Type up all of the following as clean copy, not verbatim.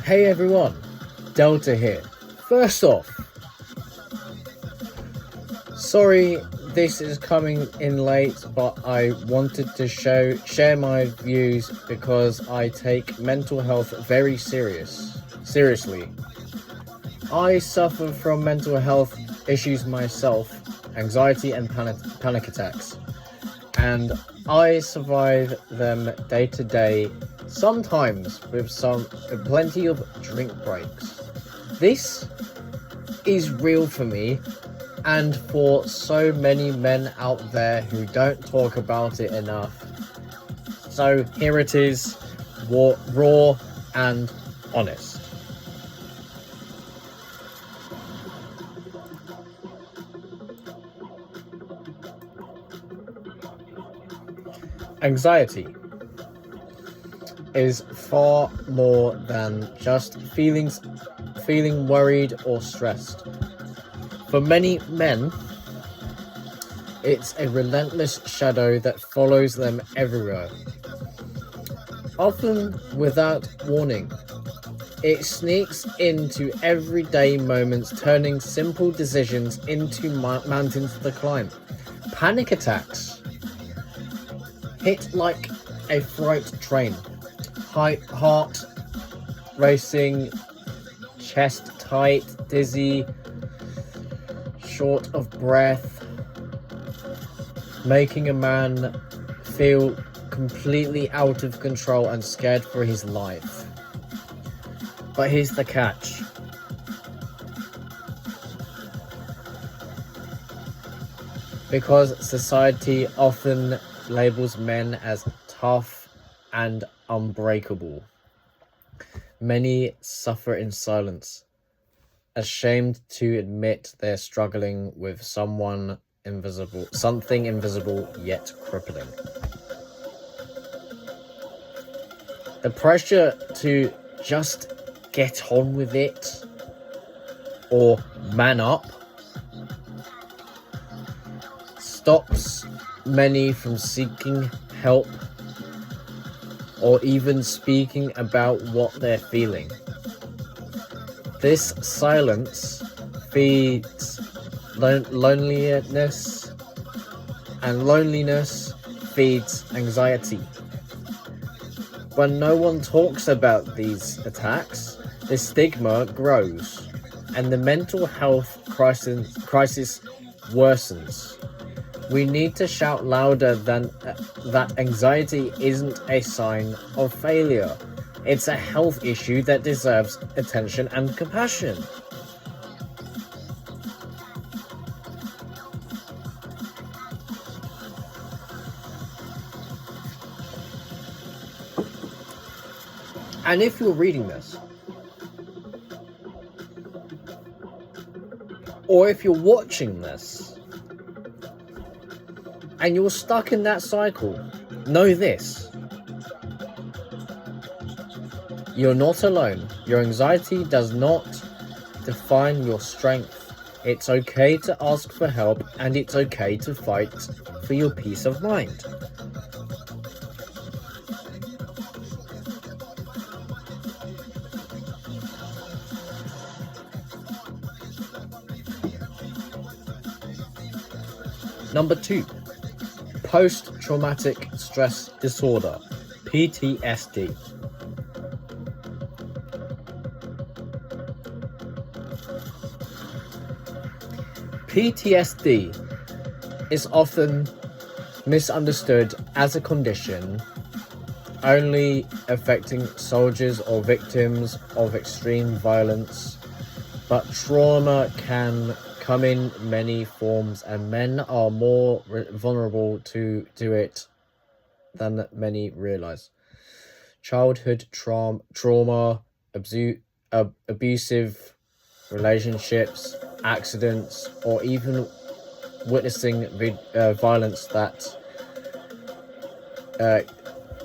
Hey everyone, Delta here. First off, sorry this is coming in late, but I wanted to share my views because I take mental health very seriously. I suffer from mental health issues myself, anxiety and panic attacks, and I survive them day to day, sometimes with plenty of drink breaks. This is real for me and for so many men out there who don't talk about it enough. So here it is, raw and honest. Anxiety is far more than just feeling worried or stressed. For many men, it's a relentless shadow that follows them everywhere. Often without warning, it sneaks into everyday moments, turning simple decisions into mountains to climb. Panic attacks hit like a freight train. Heart racing, chest tight, dizzy, short of breath, making a man feel completely out of control and scared for his life. But here's the catch. Because society often labels men as tough and unbreakable, many suffer in silence, ashamed to admit they're struggling with something invisible yet crippling. The pressure to just get on with it or man up stops many from seeking help or even speaking about what they're feeling. This silence feeds loneliness, and loneliness feeds anxiety. When no one talks about these attacks, the stigma grows, and the mental health crisis worsens. We need to shout louder than that anxiety isn't a sign of failure. It's a health issue that deserves attention and compassion. And if you're reading this, or if you're watching this, and you're stuck in that cycle, know this. You're not alone. Your anxiety does not define your strength. It's okay to ask for help, and it's okay to fight for your peace of mind. Number 2. Post-traumatic stress disorder, PTSD. PTSD is often misunderstood as a condition only affecting soldiers or victims of extreme violence, but trauma can come in many forms, and men are more vulnerable to it than many realize. Childhood trauma, abusive relationships, accidents, or even witnessing violence that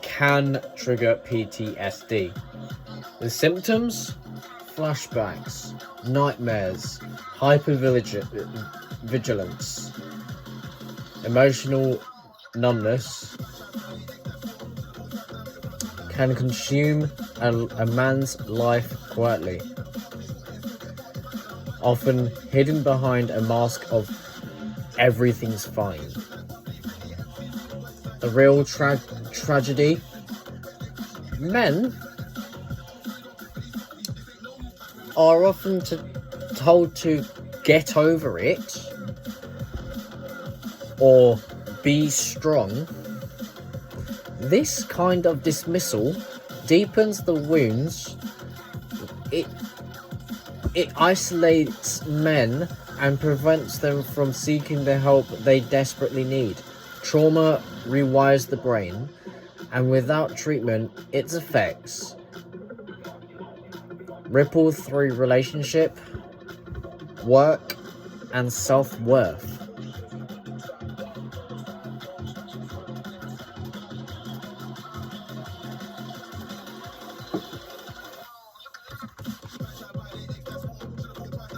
can trigger PTSD. The symptoms: flashbacks, nightmares, hypervigilance, emotional numbness, can consume a man's life quietly, often hidden behind a mask of everything's fine. The real tragedy: men are often told to get over it or be strong. This kind of dismissal deepens the wounds. It isolates men and prevents them from seeking the help they desperately need. Trauma rewires the brain, and without treatment, its effects ripple through relationship, work, and self-worth.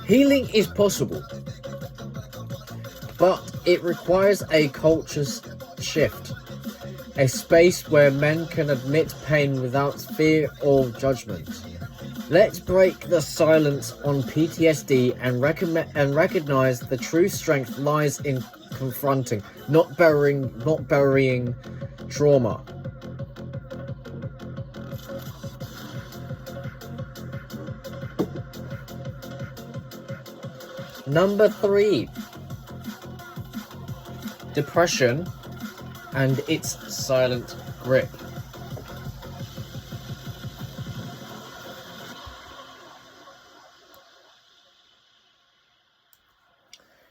Healing is possible, but it requires a culture shift, a space where men can admit pain without fear or judgment. Let's break the silence on PTSD and recognize the true strength lies in confronting, not burying trauma. Number 3, depression and its silent grip.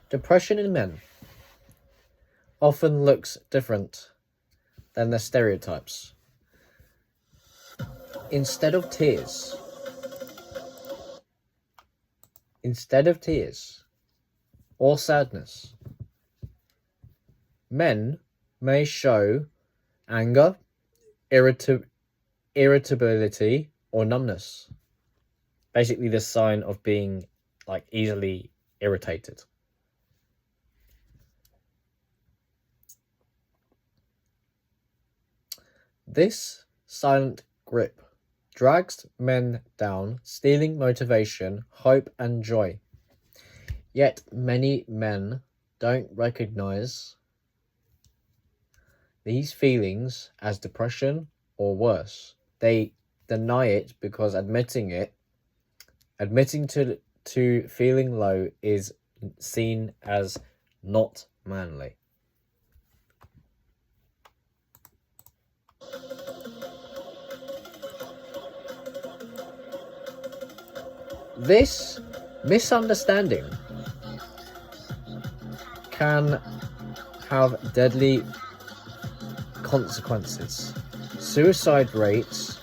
Depression in men often looks different than the stereotypes. Instead of tears or sadness, men may show anger, irritability, or numbness. Basically the sign of being easily irritated. This silent grip drags men down, stealing motivation, hope, and joy. Yet many men don't recognize these feelings as depression or worse. They deny it because admitting to feeling low is seen as not manly. This misunderstanding can have deadly consequences. Suicide rates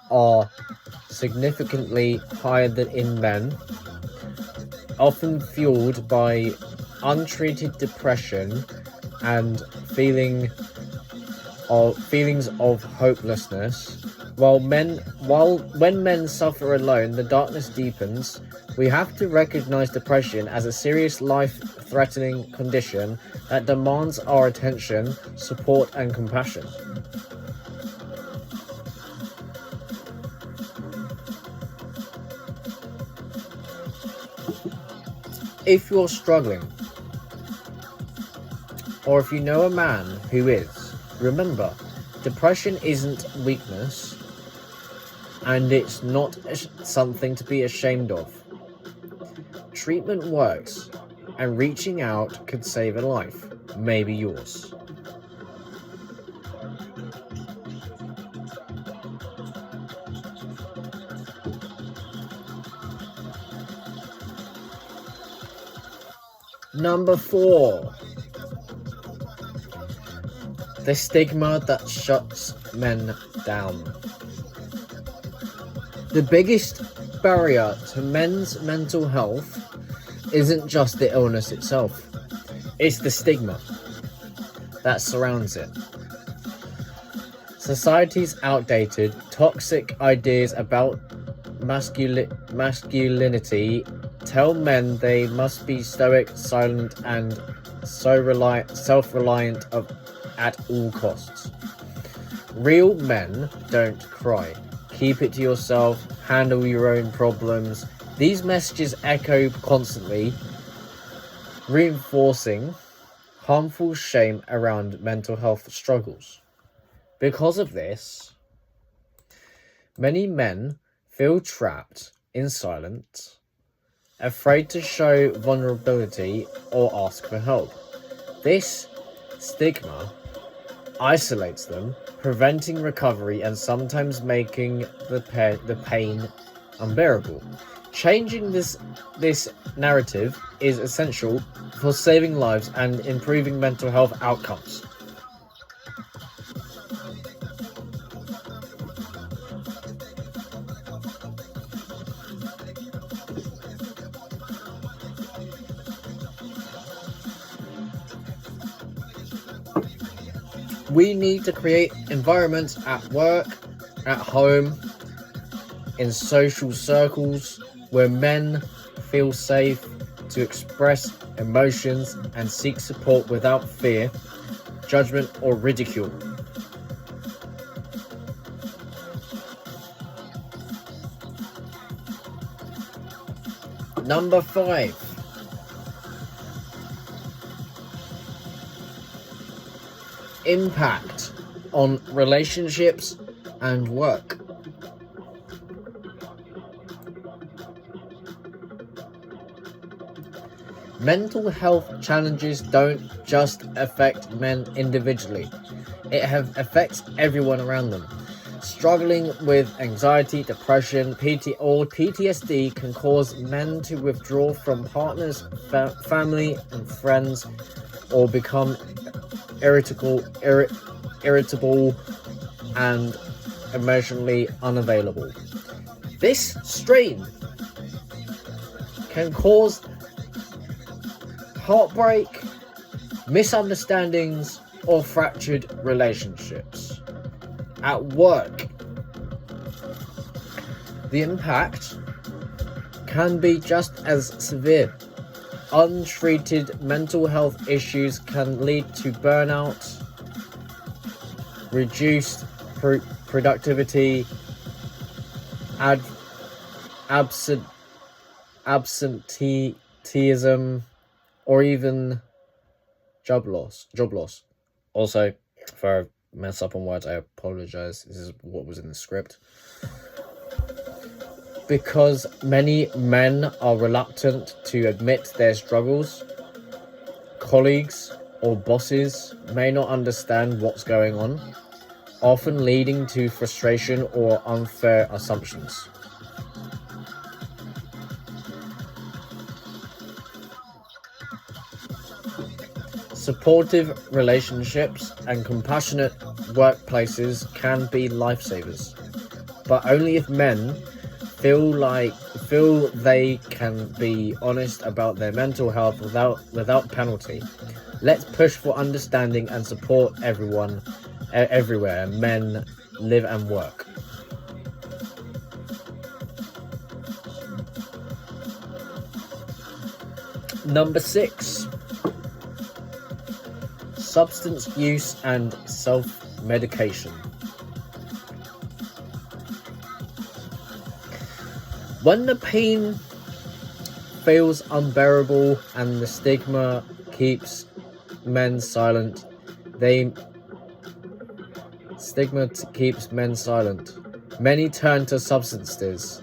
are significantly higher than in men, often fueled by untreated depression and feelings of hopelessness. When men suffer alone, the darkness deepens. We have to recognize depression as a serious life-threatening condition that demands our attention, support, and compassion. If you're struggling, or if you know a man who is, remember, depression isn't weakness, and it's not something to be ashamed of. Treatment works, and reaching out could save a life, maybe yours. Number 4. The stigma that shuts men down. The biggest barrier to men's mental health isn't just the illness itself, it's the stigma that surrounds it. Society's outdated, toxic ideas about masculinity tell men they must be stoic, silent, and self-reliant at all costs. Real men don't cry. Keep it to yourself, handle your own problems. These messages echo constantly, reinforcing harmful shame around mental health struggles. Because of this, many men feel trapped in silence, afraid to show vulnerability or ask for help. This stigma isolates them, preventing recovery and sometimes making the pain unbearable. Changing this narrative is essential for saving lives and improving mental health outcomes. We need to create environments at work, at home, in social circles where men feel safe to express emotions and seek support without fear, judgment, or ridicule. Number 5. Impact on relationships and work. Mental health challenges don't just affect men individually. It affects everyone around them. Struggling with anxiety, depression, or PTSD can cause men to withdraw from partners, family, and friends, or become irritable and emotionally unavailable. This strain can cause heartbreak, misunderstandings, or fractured relationships. At work, the impact can be just as severe. Untreated mental health issues can lead to burnout, reduced productivity, absenteeism, or even job loss. Also, if I mess up on words, I apologize. This is what was in the script. Because many men are reluctant to admit their struggles, colleagues or bosses may not understand what's going on, often leading to frustration or unfair assumptions. Supportive relationships and compassionate workplaces can be lifesavers, but only if men feel they can be honest about their mental health without penalty. Let's push for understanding and support everyone everywhere men live and work. Number 6. Substance use and self-medication. When the pain feels unbearable and the stigma keeps men silent, many turn to substances,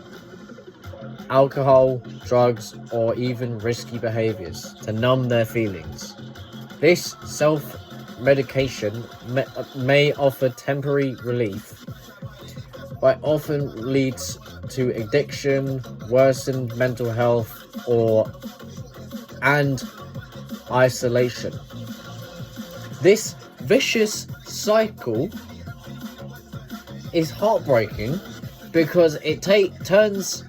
alcohol, drugs, or even risky behaviors to numb their feelings. This self-medication may offer temporary relief, but often leads to addiction, worsened mental health, and isolation. This vicious cycle is heartbreaking because it turns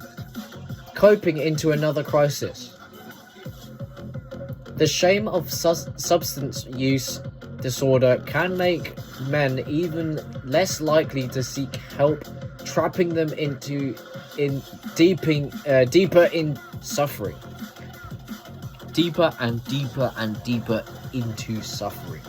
coping into another crisis. The shame of substance use disorder can make men even less likely to seek help, trapping them deeper in suffering. Deeper and deeper and deeper into suffering.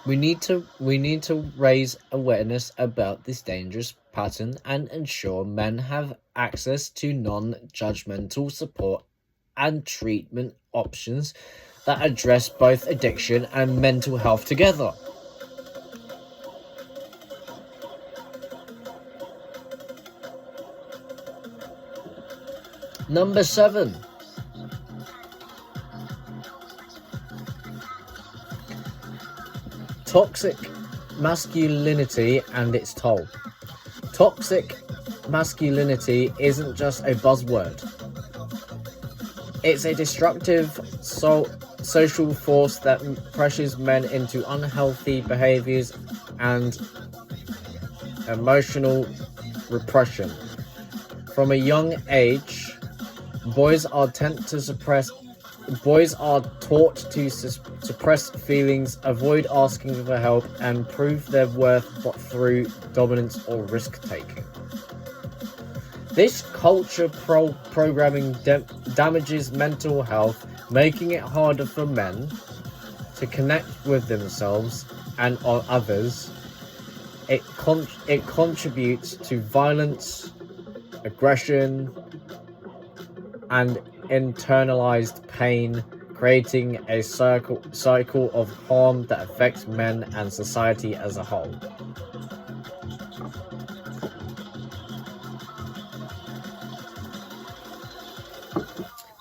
We need to raise awareness about this dangerous pattern and ensure men have access to non-judgmental support and treatment options that address both addiction and mental health together. Number 7. Toxic masculinity and its toll. Toxic masculinity isn't just a buzzword. It's a destructive social force that pressures men into unhealthy behaviors and emotional repression. From a young age, boys are taught to suppress feelings, avoid asking for help, and prove their worth through dominance or risk-taking. This culture programming damages mental health, making it harder for men to connect with themselves and others. It contributes to violence, aggression, and internalized pain, creating a cycle of harm that affects men and society as a whole.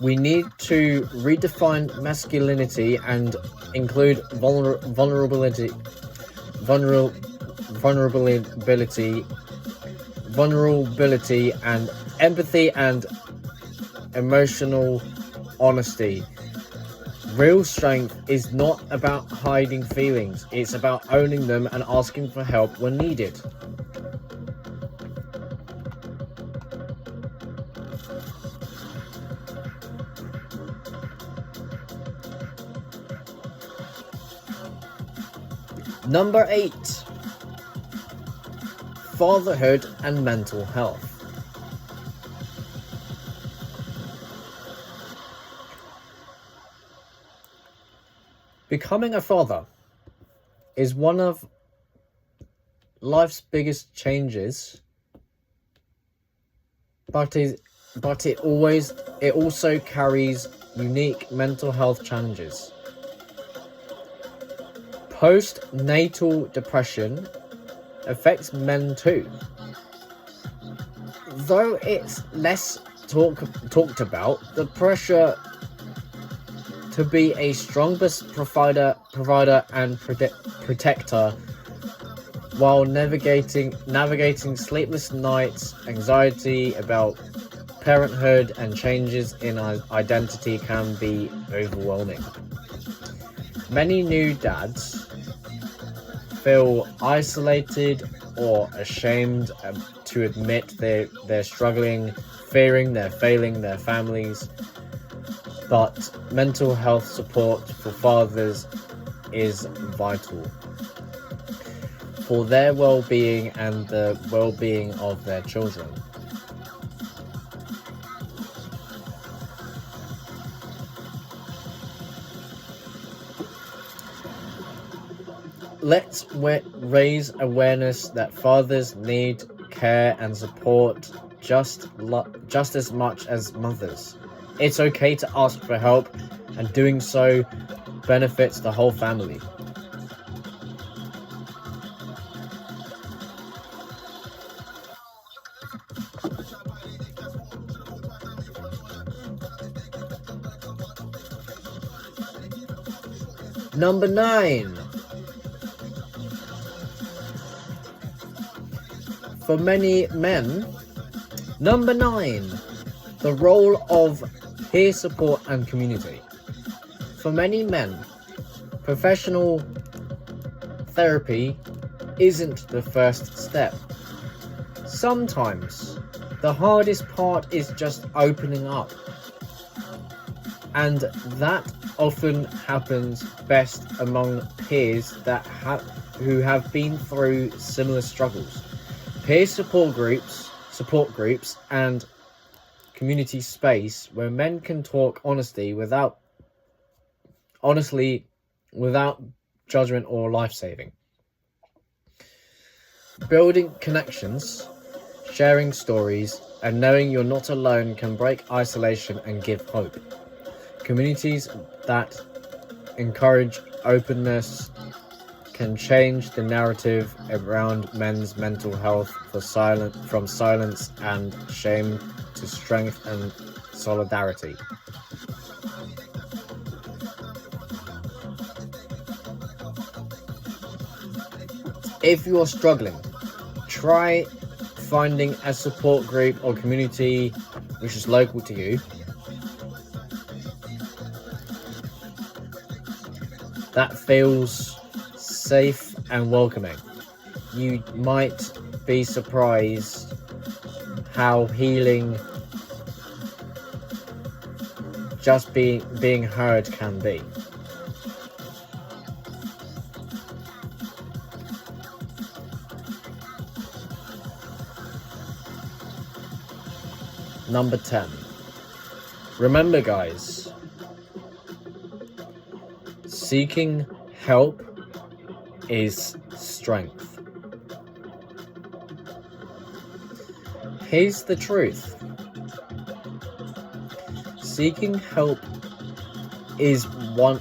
We need to redefine masculinity and include vulnerability and empathy and emotional honesty. Real strength is not about hiding feelings, it's about owning them and asking for help when needed. Number 8. Fatherhood and mental health. Becoming a father is one of life's biggest changes, but it also carries unique mental health challenges. Postnatal depression affects men too. Though it's less talked about, the pressure to be a strong provider and protector while navigating sleepless nights, anxiety about parenthood, and changes in identity can be overwhelming. Many new dads feel isolated or ashamed to admit they're struggling, fearing they're failing their families. But mental health support for fathers is vital for their well-being and the well-being of their children. Let's raise awareness that fathers need care and support just as much as mothers. It's okay to ask for help, and doing so benefits the whole family. Number 9. For many men, number 9, the role of peer support and community. For many men, professional therapy isn't the first step. Sometimes the hardest part is just opening up, and that often happens best among peers who have been through similar struggles. Peer support groups, and community space where men can talk honestly without judgment, or life-saving. Building connections, sharing stories, and knowing you're not alone can break isolation and give hope. Communities that encourage openness can change the narrative around men's mental health from silence and shame to strength and solidarity. If you're struggling, try finding a support group or community which is local to you that feels safe and welcoming. You might be surprised how healing just being heard can be. Number 10. Remember, guys, seeking help is strength. Here's the truth. Seeking help is one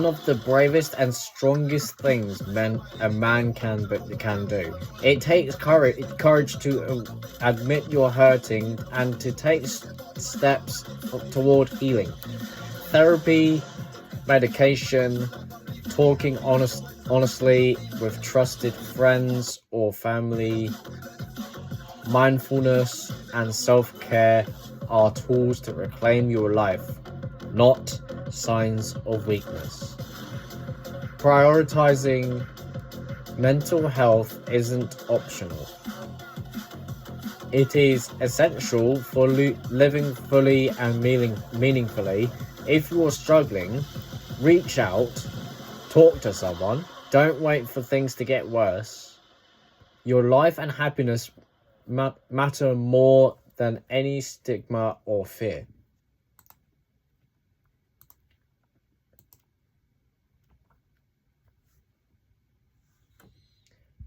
of the bravest and strongest things a man can do. It takes courage to admit you're hurting and to take steps toward healing. Therapy, medication, talking honestly with trusted friends or family, mindfulness and self-care are tools to reclaim your life, not signs of weakness. Prioritizing mental health isn't optional. It is essential for living fully and meaningfully. If you're struggling, reach out, talk to someone. Don't wait for things to get worse. Your life and happiness matter more than any stigma or fear.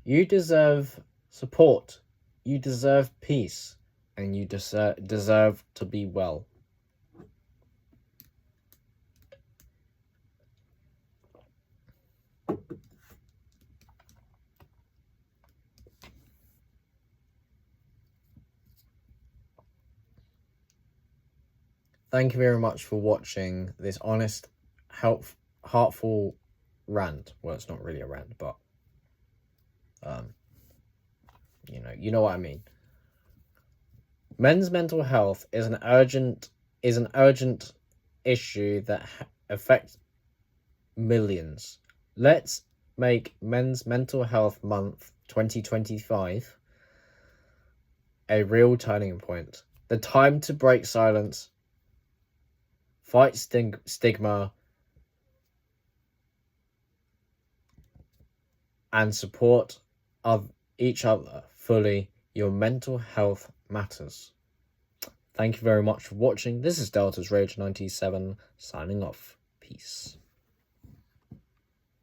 You deserve support, you deserve peace, and you deserve to be well. Thank you very much for watching this honest, heartful rant. Well, it's not really a rant, but you know what I mean. Men's mental health is an urgent issue that affects millions. Let's make Men's Mental Health Month 2025 a real turning point. The time to break silence, fight stigma, and support each other fully. Your mental health matters. Thank you very much for watching. This is Delta's Rage 97 signing off. Peace.